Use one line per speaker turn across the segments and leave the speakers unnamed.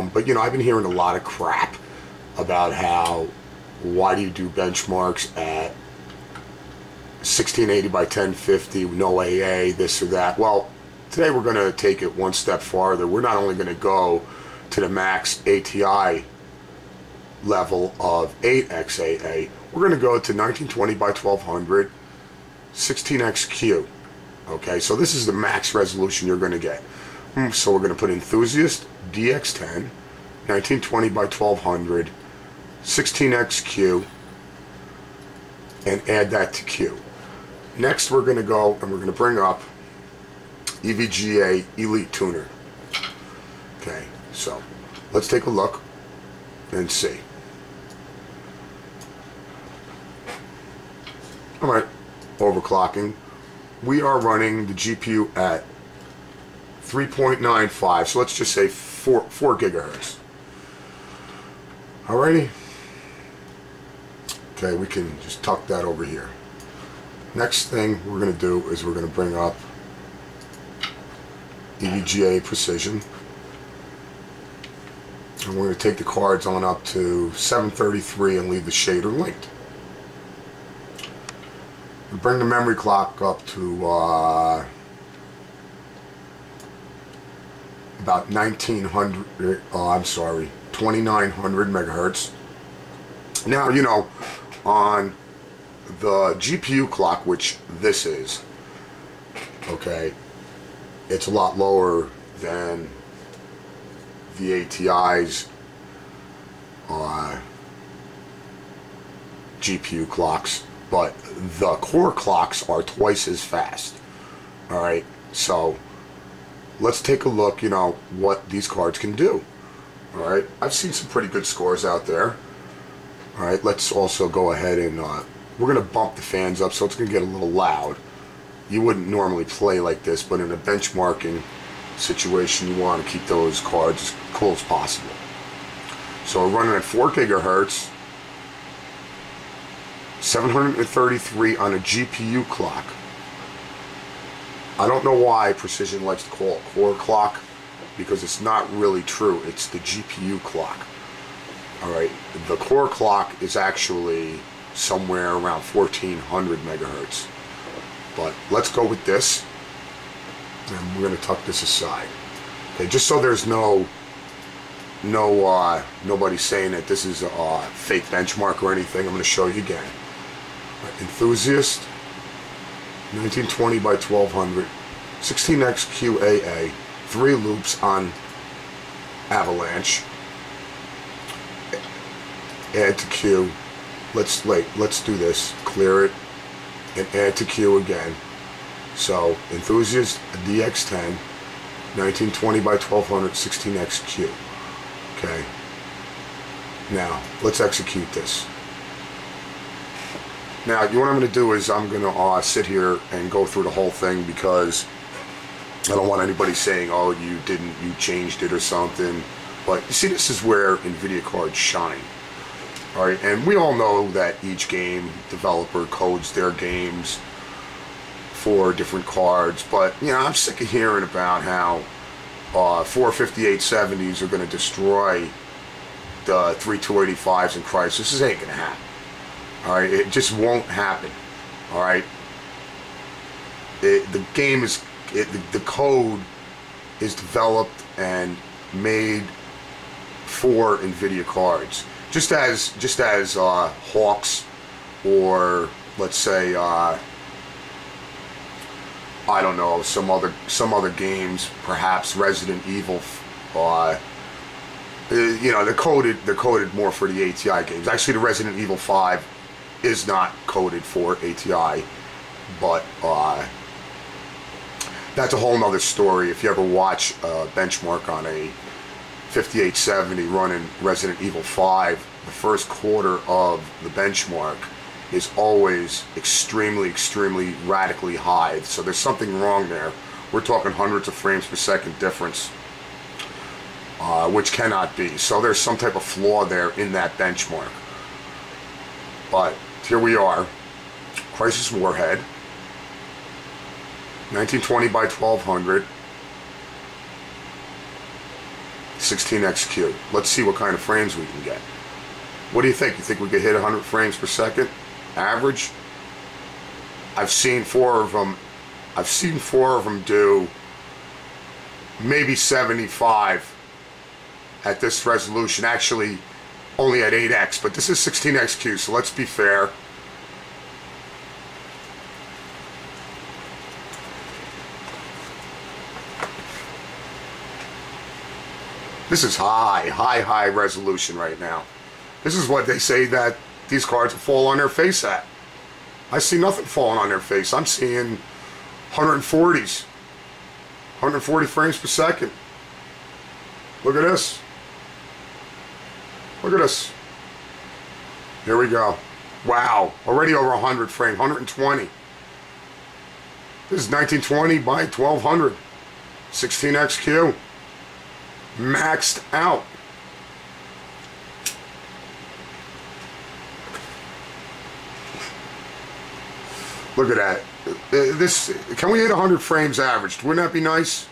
But you know, I've been hearing a lot of crap about how, why do you do benchmarks at 1680 by 1050, no AA, this or that. Well, today we're going to take it one step farther. We're not only going to go to the max ATI level of 8xAA, we're going to go to 1920 by 1200, 16xQ. Okay, so this is the max resolution you're going to get. So we're going to put Enthusiast DX10, 1920 by 1200, 16xQ, and add that to Q. Next we're going to go and we're going to bring up EVGA Elite Tuner. Okay, so let's take a look and see. Alright, overclocking. We are running the GPU at 3.95, so let's just say 4 gigahertz. Alrighty. Okay, we can just tuck that over here. Next thing we're going to do is we're going to bring up EVGA Precision. And we're going to take the cards on up to 733 and leave the shader linked. We bring the memory clock up to about 2900 megahertz. Now, you know, on the GPU clock, which this is, okay, it's a lot lower than the ATI's GPU clocks, but the core clocks are twice as fast. Alright, so let's take a look, you know, what these cards can do. Alright, I've seen some pretty good scores out there. Alright, let's also go ahead and we're going to bump the fans up so it's going to get a little loud. You wouldn't normally play like this, but in a benchmarking situation you want to keep those cards as cool as possible. So we're running at 4 gigahertz, 733 on a GPU clock. I don't know why Precision likes to call it core clock, because it's not really true. It's the GPU clock. Alright, the core clock is actually somewhere around 1400 megahertz. But let's go with this, and we're going to tuck this aside. Okay, just so there's nobody saying that this is a fake benchmark or anything, I'm going to show you again. Enthusiast 1920 by 1200, 16xQAA, 3 loops on Avalanche. Add to Q. Let's do this. Clear it and add to Q again. So Enthusiast DX10, 1920 by 1200, 16xQ. Okay. Now let's execute this. Now, what I'm going to do is I'm going to sit here and go through the whole thing, because I don't want anybody saying, oh, you changed it or something. But you see, this is where Nvidia cards shine. Alright, and we all know that each game developer codes their games for different cards, but, you know, I'm sick of hearing about how 45870s are going to destroy the 3285s in Crysis. This ain't going to happen. Alright, it just won't happen. Alright, the game is, the code is developed and made for Nvidia cards. Just as Hawks, or let's say I don't know, some other games, perhaps Resident Evil, you know, they're coded more for the ATI games. Actually, the Resident Evil 5 is not coded for ATI, but that's a whole nother story. If you ever watch a benchmark on a 5870 running Resident Evil 5, the first quarter of the benchmark is always extremely radically high. So there's something wrong there. We're talking hundreds of frames per second difference, which cannot be. So there's some type of flaw there in that benchmark. But here we are, Crysis Warhead, 1920 by 1200, 16xq. Let's see what kind of frames we can get. What do you think? You think we could hit 100 frames per second? Average? I've seen four of them do maybe 75 at this resolution. Actually, only at 8x, but this is 16xq, so let's be fair. This is high resolution right now. This is what they say that these cards will fall on their face at. I see nothing falling on their face. I'm seeing 140s. 140 frames per second. Look at this. Look at this. Here we go. Wow. Already over 100 frames. 120. This is 1920 by 1200. 16xq. Maxed out. Look at that. This, can we hit 100 frames averaged? Wouldn't that be nice?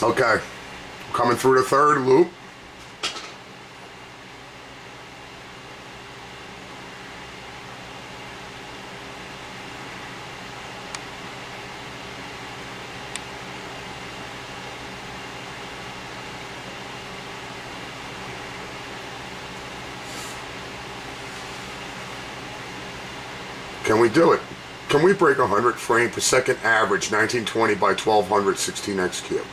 Okay. Coming through the third loop. Can we do it? Can we break 100 frame per second average, 1920 by 1200, 16xq?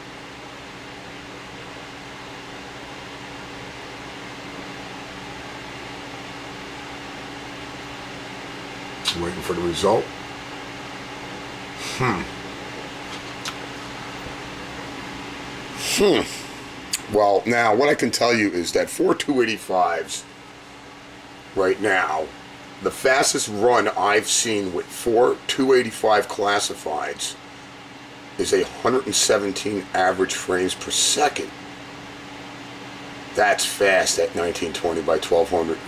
Waiting for the result. Well, now what I can tell you is that for 285s right now, the fastest run I've seen with 4 285 classifieds is 117 average frames per second. That's fast at 1920 by 1200,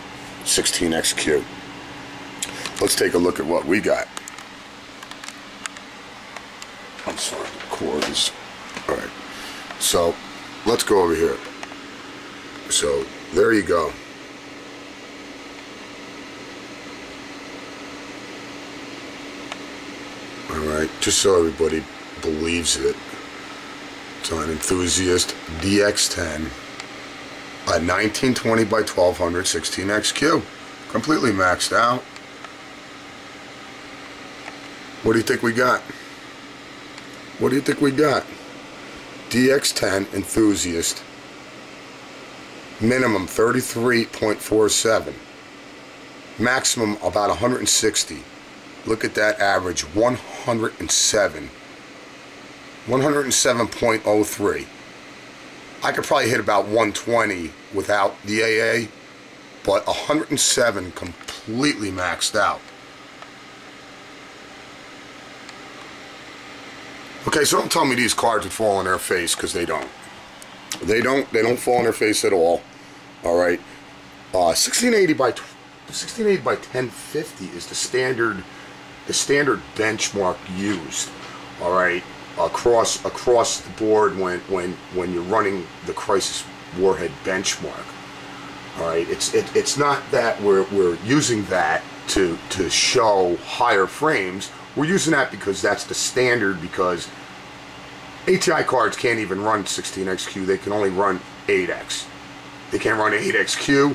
16xq. Let's take a look at what we got. I'm sorry, the cord is... Alright, so let's go over here. So there you go. Alright, just so everybody believes it, it's on Enthusiast DX10 at 1920 by 1200, 16xq. Completely maxed out. What do you think we got? What do you think we got? DX10 Enthusiast, minimum 33.47, maximum about 160. Look at that average, 107. 107.03. I could probably hit about 120 without the AA, but 107 completely maxed out. Okay, so don't tell me these cards would fall on their face, because they don't. They don't fall on their face at all. All right. 1680 by 1050 is the standard benchmark used. All right, across the board when you're running the Crysis Warhead Benchmark. All right, it's not that we're using that to show higher frames. We're using that because that's the standard, because ATI cards can't even run 16xq. They can only run 8x. They can't run 8xq,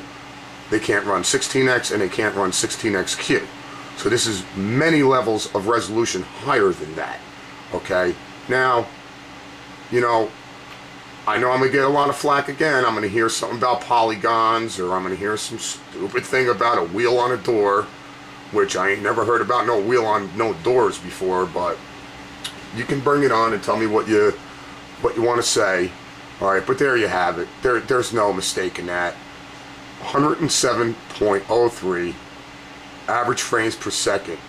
they can't run 16x, and they can't run 16xq. So this is many levels of resolution higher than that. Okay? Now, you know, I know I'm going to get a lot of flack again. I'm going to hear something about polygons, or I'm going to hear some stupid thing about a wheel on a door, which I ain't never heard about no wheel on no doors before, but you can bring it on and tell me what you want to say. All right, but there you have it. There's no mistake in that. 107.03 average frames per second.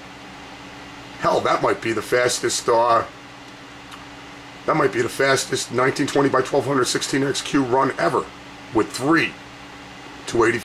Hell, that might be the fastest 1920 by 1200 16xq run ever, with 3 280